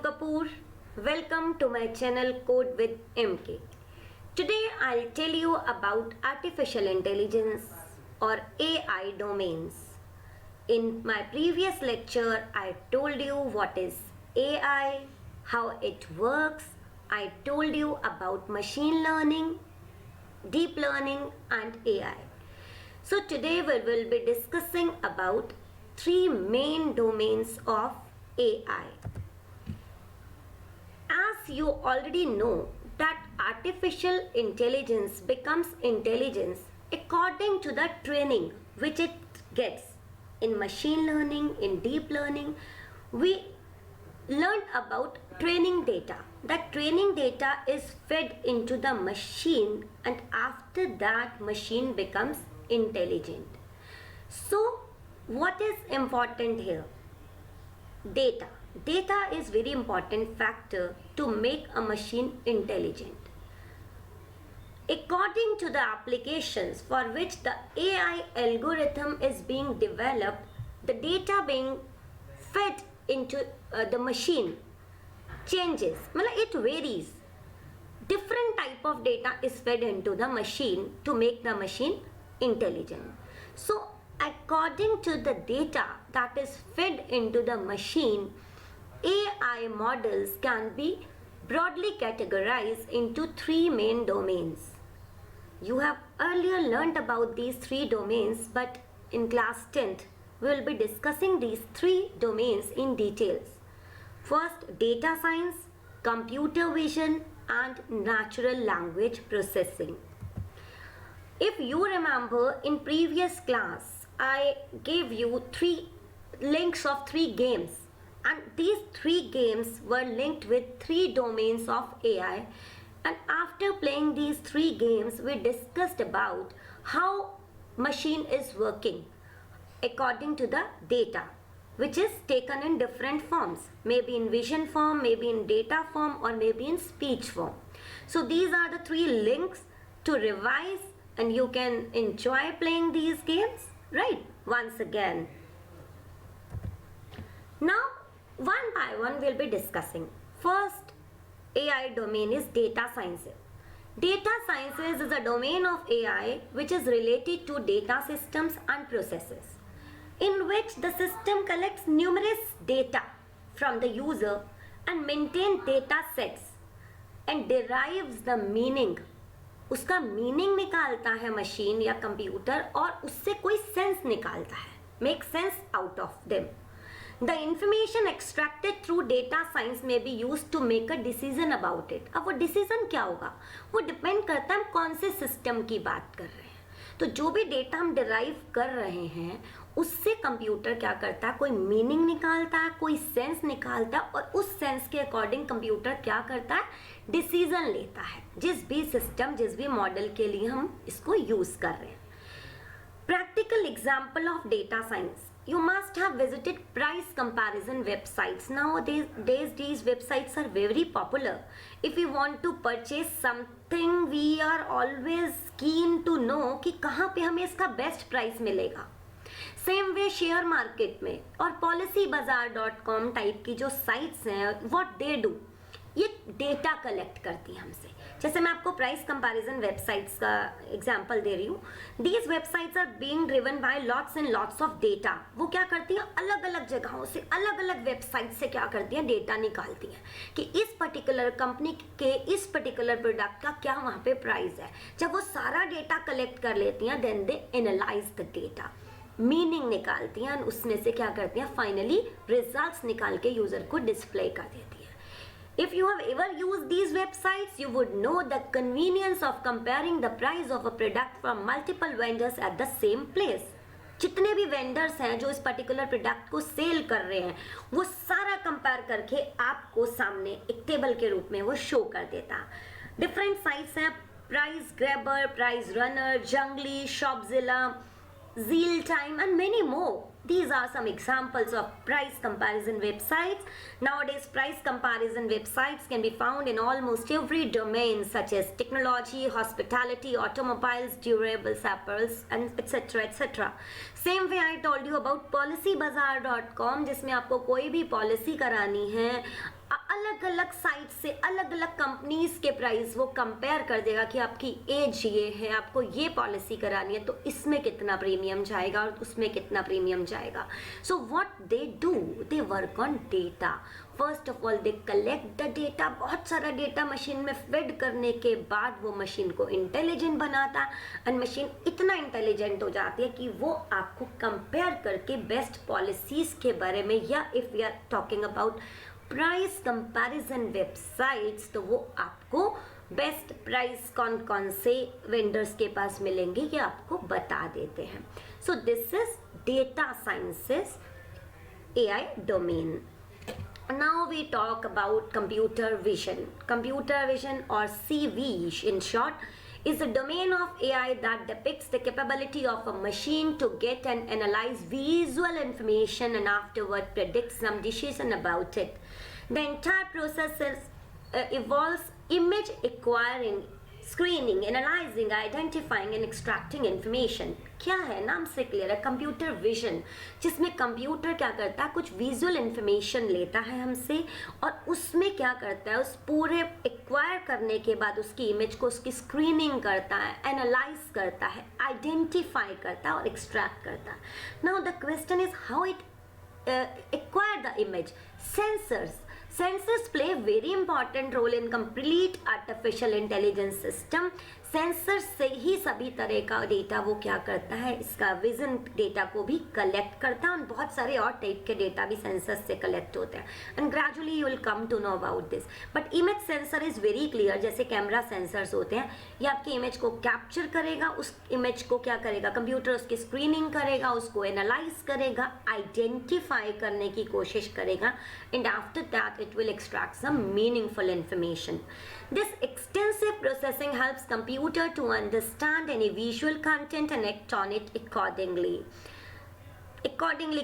Kapoor. Welcome to my channel Code with MK. Today I'll tell you about artificial intelligence or AI domains. In my previous lecture, I told you what is AI, how it works. I told you about machine learning, deep learning and AI. So today we will be discussing about three main domains of AI. As you already know that artificial intelligence becomes intelligence according to the training which it gets. In machine learning, in deep learning, we learned about training data. That training data is fed into the machine and after that machine becomes intelligent. So what is important here? Data. Data is very important factor to make a machine intelligent. According to the applications for which the AI algorithm is being developed, the data being fed into the machine changes. It varies. Different type of data is fed into the machine to make the machine intelligent. So according to the data that is fed into the machine, AI models can be broadly categorized into three main domains. You have earlier learned about these three domains, but in class 10th, we will be discussing these three domains in details. First, data science, computer vision, and natural language processing. If you remember, in previous class, I gave you links of three games. And these three games were linked with three domains of AI. And after playing these three games, we discussed about how machine is working according to the data, which is taken in different forms, maybe in vision form, maybe in data form, or maybe in speech form. So these are the three links to revise and you can enjoy playing these games, right? Once again. Now, one by one we'll be discussing. First AI domain is data sciences. Data sciences is a domain of AI which is related to data systems and processes, in which the system collects numerous data from the user and maintains data sets and derives the meaning. उसका meaning निकालता है machine या computer और उससे कोई sense निकालता है, make sense out of them. The information extracted through data science may be used to make a decision about it. अब वो डिसीजन क्या होगा, वो डिपेंड करता है हम कौन से सिस्टम की बात कर रहे हैं. तो जो भी डेटा हम डिराइव कर रहे हैं उससे कंप्यूटर क्या करता है, कोई मीनिंग निकालता है, कोई सेंस निकालता है और उस सेंस के अकॉर्डिंग कंप्यूटर क्या करता है, डिसीजन लेता है जिस भी सिस्टम, जिस भी मॉडल के लिए हम इसको यूज कर रहे हैं. Practical example of data science. You must have visited price comparison websites. Nowadays these websites are very popular. If we want to purchase something, we are always keen to know कि कहाँ पे हमें इसका best price मिलेगा. Same way share market में और policybazaar.com type की जो साइट्स हैं, what they do, ये डेटा कलेक्ट करती है हमसे. जैसे मैं आपको प्राइस कंपैरिजन वेबसाइट्स का एग्जांपल दे रही हूँ. These websites are being driven by lots and lots of data. वो क्या करती हैं, अलग अलग जगहों से, अलग अलग वेबसाइट से क्या करती हैं, डेटा निकालती हैं कि इस पर्टिकुलर कंपनी के इस पर्टिकुलर प्रोडक्ट का क्या वहाँ पे प्राइस है. जब वो सारा डेटा कलेक्ट कर लेती हैं, then they analyse the data, meaning निकालती हैं, उसमें से क्या करती हैं, फाइनली रिजल्ट्स निकाल के यूजर को डिस्प्ले कर देती है. If you have ever used these websites, you would know the convenience of comparing the price of a product from multiple vendors at the same place. जितने भी वेंडर्स हैं जो इस पर्टिकुलर प्रोडक्ट को सेल कर रहे हैं, वो सारा कंपेयर करके आपको सामने एक टेबल के रूप में वो शो कर देता. डिफरेंट साइट्स हैं, प्राइस ग्रैबर, प्राइस रनर, जंगली, शॉपजिला, Zeal Time and many more. These are some examples of price comparison websites. Nowadays, price comparison websites can be found in almost every domain such as technology, hospitality, automobiles, durables, apparels, and etc. etc. Same way I told you about policybazaar.com जिसमें आपको कोई भी policy करानी है, अलग अलग site से अलग अलग कंपनीज के प्राइस वो कंपेयर कर देगा कि आपकी एज ये है, आपको ये पॉलिसी करानी है तो इसमें कितना प्रीमियम जाएगा और उसमें कितना प्रीमियम जाएगा. So what they do, they work on data. First of all they collect the data. बहुत सारा डेटा मशीन में फिड करने के बाद वो मशीन को इंटेलिजेंट बनाता है एंड मशीन इतना इंटेलिजेंट हो जाती है कि वो आपको कंपेयर करके बेस्ट पॉलिसीज के बारे में, या if we are talking about price comparison websites, तो वो आपको बेस्ट प्राइस कौन कौन से वेंडर्स के पास मिलेंगे ये आपको बता देते हैं. सो this is data sciences AI domain. Now we talk about computer vision. Computer vision, or CV in short, is a domain of AI that depicts the capability of a machine to get and analyze visual information and afterward predict some decision about it. The entire process involves image acquiring, screening, analyzing, identifying and extracting information. क्या है, नाम से clear है, computer vision, जिसमें computer क्या करता है, कुछ विजुअल इंफॉर्मेशन लेता है हमसे और उसमें क्या करता है, उस पूरे एक्वायर करने के बाद उसकी इमेज को, उसकी स्क्रीनिंग करता है, एनालाइज करता है, आइडेंटिफाई करता है और एक्सट्रैक्ट करता है. Now the question is how it acquire the image. Sensors play a very important role in complete artificial intelligence system. Sensor से ही सभी तरह का डेटा वो क्या करता है, इसका विजन डेटा को भी कलेक्ट करता है और बहुत सारे और टाइप के डेटा भी सेंसर से कलेक्ट होते हैं. And gradually you will come to know about this. But image sensor is very clear. जैसे कैमरा सेंसर्स होते हैं, ये आपकी इमेज को कैप्चर करेगा, उस इमेज को क्या करेगा, कंप्यूटर उसकी स्क्रीनिंग करेगा, उसको एनालाइज करेगा, आइडेंटिफाई करने की कोशिश करेगा and after that it will extract some meaningful information. This extensive processing helps computer to understand any visual content and act on it accordingly.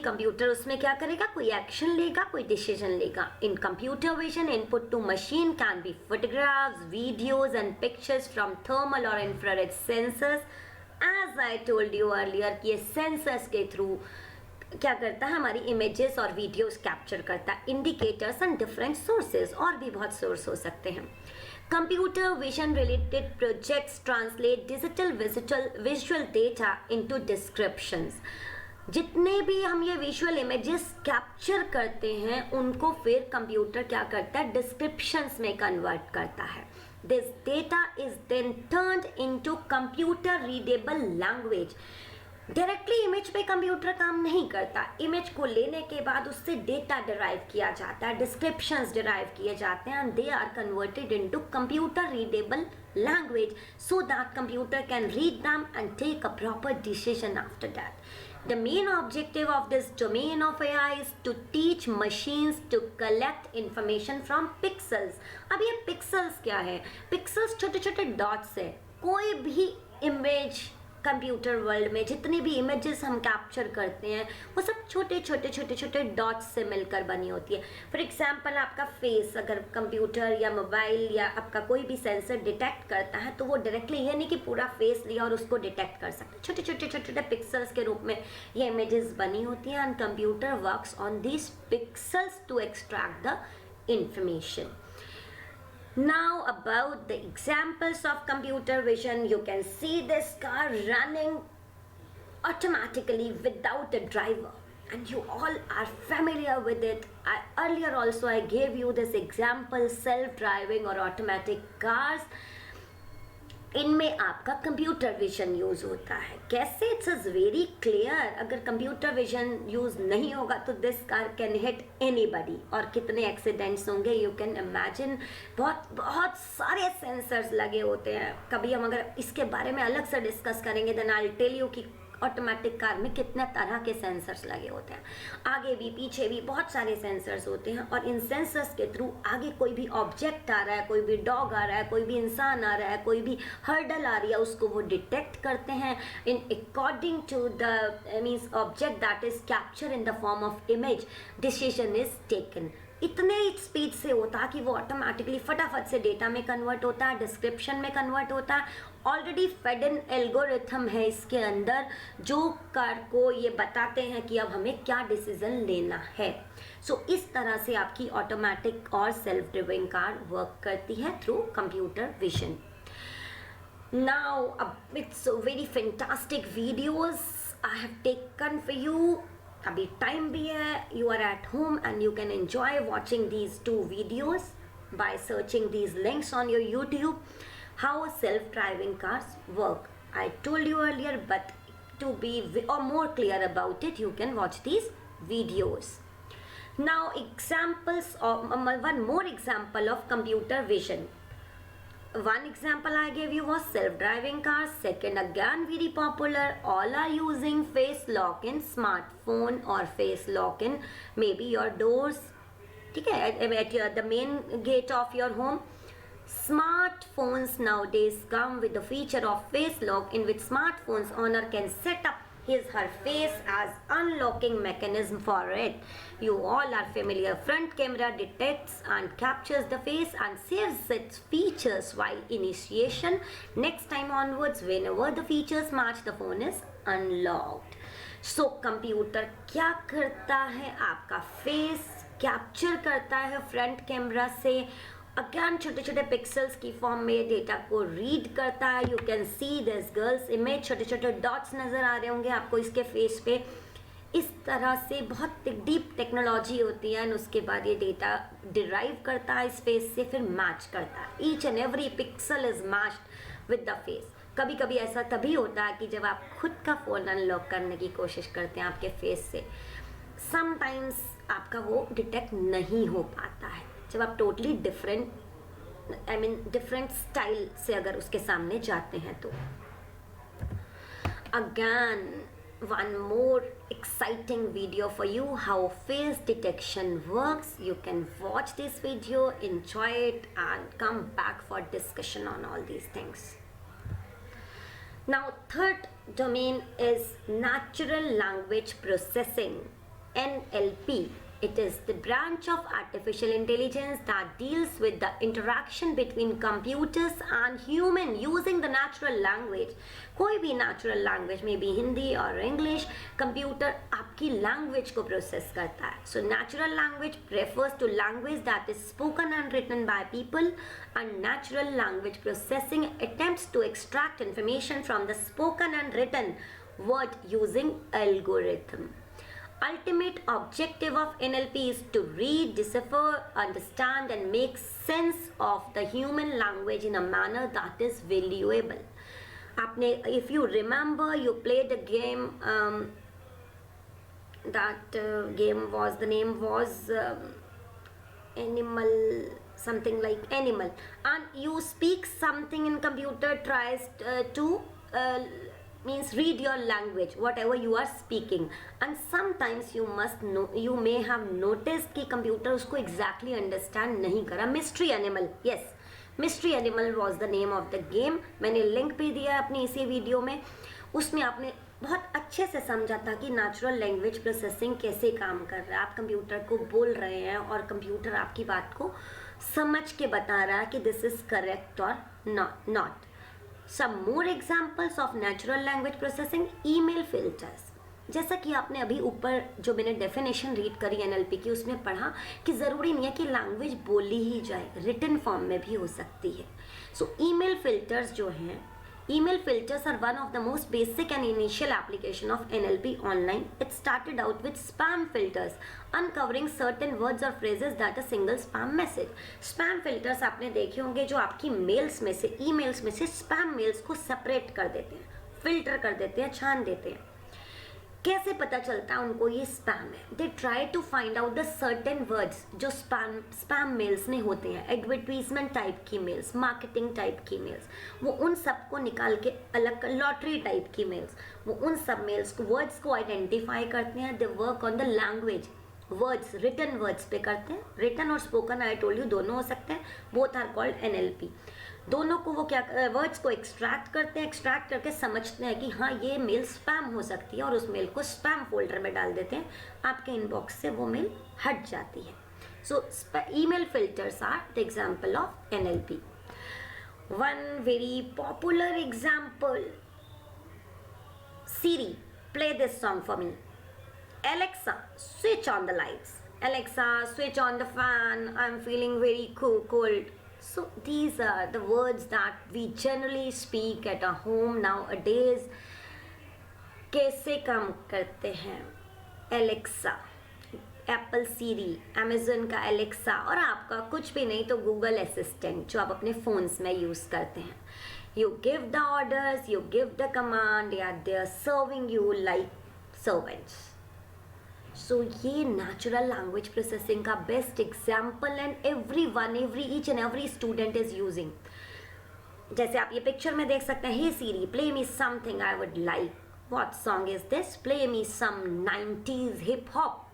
Computer उसमें क्या करेगा, कोई एक्शन लेगा, कोई डिसीजन लेगा. In computer vision, input to machine can be photographs, videos and pictures from thermal और infrared sensors. As I told you earlier कि ये सेंसर्स के थ्रू क्या करता है, हमारी इमेजेस और वीडियोस कैप्चर करता है. इंडिकेटर्स एंड डिफरेंट सोर्सेज, और भी बहुत सोर्स हो सकते हैं. Computer vision related projects translate digital visual data into descriptions. जितने भी हम ये विजुअल इमेजेस कैप्चर करते हैं उनको फिर कंप्यूटर क्या करता है, डिस्क्रिप्शंस में कन्वर्ट करता है. This data is then turned into computer readable language. Directly image पे कंप्यूटर काम नहीं करता. इमेज को लेने के बाद उससे डेटा डिराइव किया जाता है, डिस्क्रिप्शंस डिराइव किए जाते हैं and they are converted into computer readable language so that computer can read them and take a proper decision after that. The main objective of this domain of AI is to teach machines to collect information from pixels. अब ये pixels क्या है, pixels छोटे छोटे dots है. कोई भी image computer world में जितनी भी इमेजेस हम कैप्चर करते हैं वो सब छोटे छोटे डॉट्स से मिलकर बनी होती है. फॉर एग्जांपल आपका फेस अगर कंप्यूटर या मोबाइल या आपका कोई भी सेंसर डिटेक्ट करता है तो वो डायरेक्टली ये नहीं कि पूरा फेस लिया और उसको डिटेक्ट कर सकते. छोटे छोटे पिक्सल्स के रूप में ये इमेजेस बनी होती हैं and computer works on these pixels to extract the information. Now about the examples of computer vision, you can see this car running automatically without a driver and you all are familiar with it. Earlier also I gave you this example, self-driving or automatic cars. इनमें आपका computer vision use होता है. कैसे, it's is very clear. अगर computer vision use नहीं होगा तो this car can hit anybody. और कितने एक्सीडेंट्स होंगे यू कैन इमेजिन. बहुत सारे सेंसर्स लगे होते हैं. कभी हम अगर इसके बारे में अलग से डिस्कस करेंगे then I will tell you कि ऑटोमेटिक कार में कितने तरह के सेंसर्स लगे होते हैं. आगे भी पीछे भी बहुत सारे सेंसर्स होते हैं और इन सेंसर्स के थ्रू आगे कोई भी ऑब्जेक्ट आ रहा है, कोई भी डॉग आ रहा है, कोई भी इंसान आ रहा है, कोई भी हर्डल आ रही है, उसको वो डिटेक्ट करते हैं in according to the means object that is capture in the form of image. Decision is taken. इतने स्पीड से होता है कि वो ऑटोमेटिकली फटाफट से डेटा में कन्वर्ट होता है, डिस्क्रिप्शन में कन्वर्ट होता है। ऑलरेडी फेड इन एल्गोरिथम है इसके अंदर जो कार को ये बताते हैं कि अब हमें क्या डिसीजन लेना है। सो इस तरह से आपकी ऑटोमेटिक और सेल्फ ड्राइविंग कार वर्क करती है through computer vision. Now it's very fantastic videos I have taken for you. अभी टाइम भी है, you are at home and you can enjoy watching these 2 videos by searching these links on your YouTube. How self-driving cars work. I told you earlier, but to be more clear about it, you can watch these videos. Now examples of one more example of computer vision. One example I gave you was self-driving cars. Second, again very popular, all are using face lock in smartphone or face lock in maybe your doors, ठीक है, at the main gate of your home. Smartphones nowadays come with the feature of face lock, in which smartphone's owner can set up her face as unlocking mechanism for it. You all are familiar. Front camera detects and captures the face and saves its features while initiation. Next time onwards, whenever the features match, the phone is unlocked. So computer क्या करता है, आपका face capture करता है front camera से, again छोटे छोटे pixels की फॉर्म में डेटा को रीड करता है। You can see this girls image, छोटे छोटे डॉट्स नज़र आ रहे होंगे आपको इसके फेस पे। इस तरह से बहुत डीप टेक्नोलॉजी होती है, और उसके बाद ये डेटा डिराइव करता है इस फेस से, फिर मैच करता है। Each and every pixel is matched with the face. कभी कभी ऐसा तभी होता है कि जब आप खुद का फ़ोन अनलॉक करने की कोशिश करते हैं आपके फेस से, समटाइम्स आपका वो डिटेक्ट नहीं हो पाता है जब आप टोटली डिफरेंट स्टाइल से अगर उसके सामने जाते हैं तो। Again one more exciting video for you, how face detection works. You can watch this video, enjoy it, and come back for discussion on all these things. Now third domain is natural language processing, NLP. It is the branch of artificial intelligence that deals with the interaction between computers and human using the natural language. कोई भी natural language में भी हिंदी और English, computer आपकी language को process करता है. So natural language refers to language that is spoken and written by people, and natural language processing attempts to extract information from the spoken and written word using algorithm. Ultimate objective of NLP is to read, decipher, understand and make sense of the human language in a manner that is valuable. आपने, if you remember, you played a game, that game was, the name was Animal, something like Animal, and you speak something in computer tries to means read your language, whatever you are speaking, and sometimes you must know, you may have noticed कि computer उसको exactly understand नहीं करा. Mystery Animal, yes, Mystery Animal was the name of the game. मैंने link भी दिया है अपनी इसी वीडियो में. उसमें आपने बहुत अच्छे से समझा था कि नेचुरल लैंग्वेज प्रोसेसिंग कैसे काम कर रहा है. आप कंप्यूटर को बोल रहे हैं और कंप्यूटर आपकी बात को समझ के बता रहा है कि दिस इज करेक्ट और not. Some more examples of natural language processing, email filters. जैसा कि आपने अभी ऊपर जो मैंने डेफिनेशन रीड करी एनएलपी की, उसमें पढ़ा कि ज़रूरी नहीं है कि लैंग्वेज बोली ही जाए, रिटन फॉर्म में भी हो सकती है. सो ईमेल फिल्टर्स जो हैं, email filters are one of the most basic and initial application of NLP online. It started out with spam filters, uncovering certain words or phrases that a single spam message. Spam filters आपने देखे होंगे जो आपकी mails में से, emails में से spam mails को सेपरेट कर देते हैं, फिल्टर कर देते हैं, छान देते हैं. कैसे पता चलता है उनको ये स्पैम है? They try to find out the certain words जो स्पैम मेल्स में होते हैं, एडवर्टीजमेंट टाइप की मेल्स, मार्केटिंग टाइप की मेल्स, वो उन सब को निकाल के अलग कर, लॉटरी टाइप की मेल्स, वो उन सब मेल्स को, वर्ड्स को आइडेंटिफाई करते हैं. They work on the language, words, written words पे करते हैं. रिटन और स्पोकन आई टोल्ड यू दोनों हो सकते हैं, बोथ आर कॉल्ड एनएलपी. दोनों को वो क्या, वर्ड्स को एक्सट्रैक्ट करते हैं, एक्सट्रैक्ट करके समझते हैं कि हाँ ये मेल स्पैम हो सकती है और उस मेल को स्पैम फोल्डर में डाल देते हैं. आपके इनबॉक्स से वो मेल हट जाती है. So email filters are the example of NLP. One very popular example, Siri, play this song for me. Alexa, switch on the lights. Alexa, switch on the fan. I'm feeling very cold. So these are the words that we generally speak at our home nowadays. कैसे काम करते हैं? Alexa, Apple Siri, Amazon का Alexa, और आपका कुछ भी नहीं तो Google Assistant जो आप अपने phones में use करते हैं. You give the orders, you give the command, they are serving you like servants. So ये natural language processing का best example and each and every student is using. जैसे आप ये picture में देख सकते हैं, Hey Siri, play me something I would like. What song is this? Play me some 90s hip hop.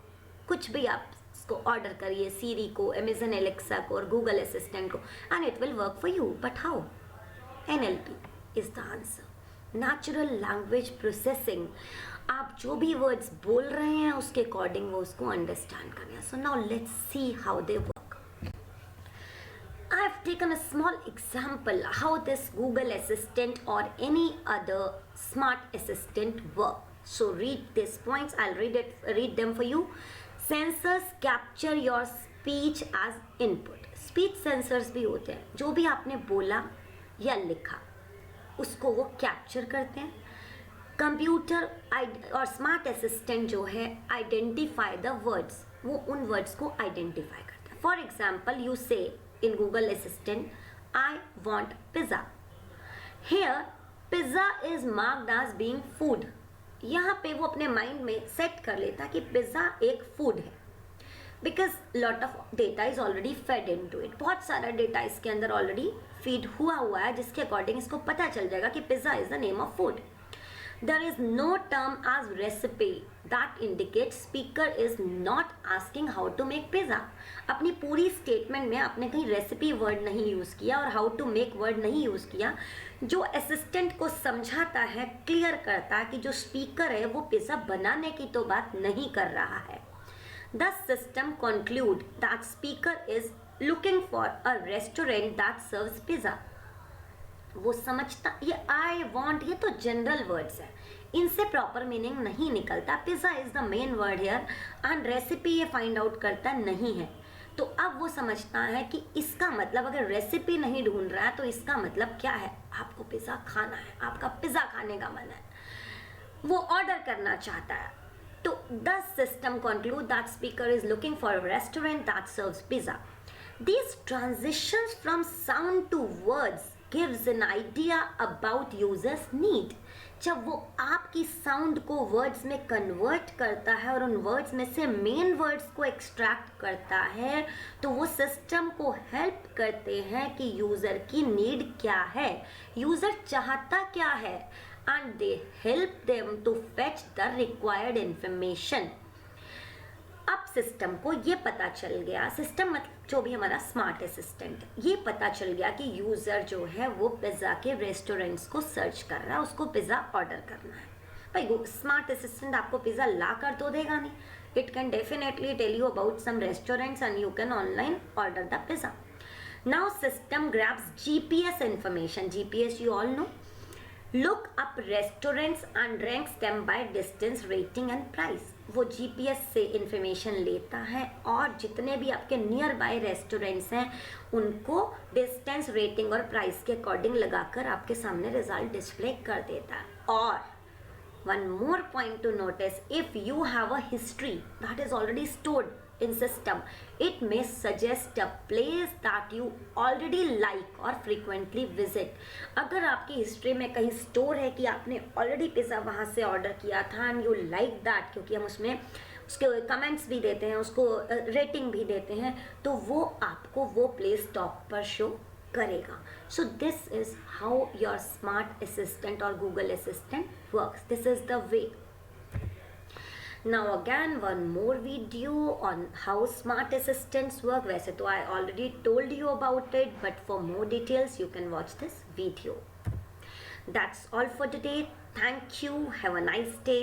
कुछ भी आप इसको order करिए Siri को, Amazon Alexa को और Google Assistant को, and it will work for you. But how? NLP is the answer. Natural language processing. आप जो भी वर्ड्स बोल रहे हैं उसके अकॉर्डिंग वो उसको अंडरस्टैंड कर रहे हैं. So now let's see how they work. I have taken a small example how this Google assistant और any other smart assistant work. So read this points, I will read them for you. Sensors capture your speech as input. Speech sensors भी होते हैं, जो भी आपने बोला या लिखा उसको वो कैप्चर करते हैं. कंप्यूटर और स्मार्ट असिस्टेंट जो है आइडेंटिफाई द वर्ड्स, वो उन वर्ड्स को आइडेंटिफाई करता है. For example you say in Google assistant I want pizza. Here pizza is marked as being food. यहाँ पे वो अपने माइंड में सेट कर लेता कि पिज़्ज़ा एक फूड है, because lot of data is already fed into it. बहुत सारा डेटा इसके अंदर ऑलरेडी फीड हुआ है जिसके अकॉर्डिंग इसको पता चल जाएगा कि pizza is the name of food. There is no term as recipe that indicates speaker is not asking how to make pizza. अपनी पूरी स्टेटमेंट में आपने कहीं रेसिपी वर्ड नहीं यूज़ किया और हाउ टू मेक वर्ड नहीं यूज़ किया, जो असिस्टेंट को समझाता है, क्लियर करता है कि जो स्पीकर है वो पिज़्ज़ा बनाने की तो बात नहीं कर रहा है. The system conclude that speaker is looking for a restaurant that serves pizza. वो समझता, ये आई वॉन्ट ये तो जनरल वर्ड्स है, इनसे प्रॉपर मीनिंग नहीं निकलता. Pizza is the main word here and recipe ये फाइंड आउट करता नहीं है. तो अब वो समझता है कि इसका मतलब अगर रेसिपी नहीं ढूंढ रहा है तो इसका मतलब क्या है, आपको पिज़्ज़ा खाना है, आपका पिज़्ज़ा खाने का मन है, वो ऑर्डर करना चाहता है. तो the system conclude that speaker is looking for a restaurant that serves pizza. These transitions from sound to words gives an idea about user's need. जब वो आपकी साउंड को वर्ड्स में कन्वर्ट करता है और उन वर्ड्स में से मेन वर्ड्स को एक्सट्रैक्ट करता है तो वो सिस्टम को हेल्प करते हैं कि यूज़र की नीड क्या है, यूज़र चाहता क्या है, and they help them to fetch the required information. अब सिस्टम को ये पता चल गया, सिस्टम मतलब जो भी हमारा स्मार्ट असिस्टेंट, ये पता चल गया कि यूज़र जो है वो पिज़्ज़ा के रेस्टोरेंट्स को सर्च कर रहा है, उसको पिज़्ज़ा ऑर्डर करना है. भाई स्मार्ट असिस्टेंट आपको पिज़्ज़ा ला कर तो देगा नहीं, it can definitely tell you about some restaurants and you can online order the pizza. Now system grabs GPS information. GPS you all know. Look up restaurants and ranks them by distance, rating and price. वो GPS से information लेता है और जितने भी आपके near by restaurants हैं उनको डिस्टेंस, रेटिंग और प्राइस के अकॉर्डिंग लगाकर आपके सामने रिजल्ट डिस्प्ले कर देता है. और one more point two notice, if you have a history that is already stored in system, it may suggest a place that you already like or frequently visit. अगर आपकी history में कहीं store है कि आपने ऑलरेडी पिज़्ज़ा वहाँ से order किया था एंड यू लाइक दैट, क्योंकि हम उसमें उसके कमेंट्स भी देते हैं, उसको रेटिंग भी देते हैं, तो वो आपको वो प्लेस टॉप पर शो करेगा. So this is how your smart assistant और Google assistant works. This is the way. Now again one more video on how smart assistants work. वैसे तो I already told you about it, but for more details you can watch this video. That's all for today. Thank you. Have a nice day.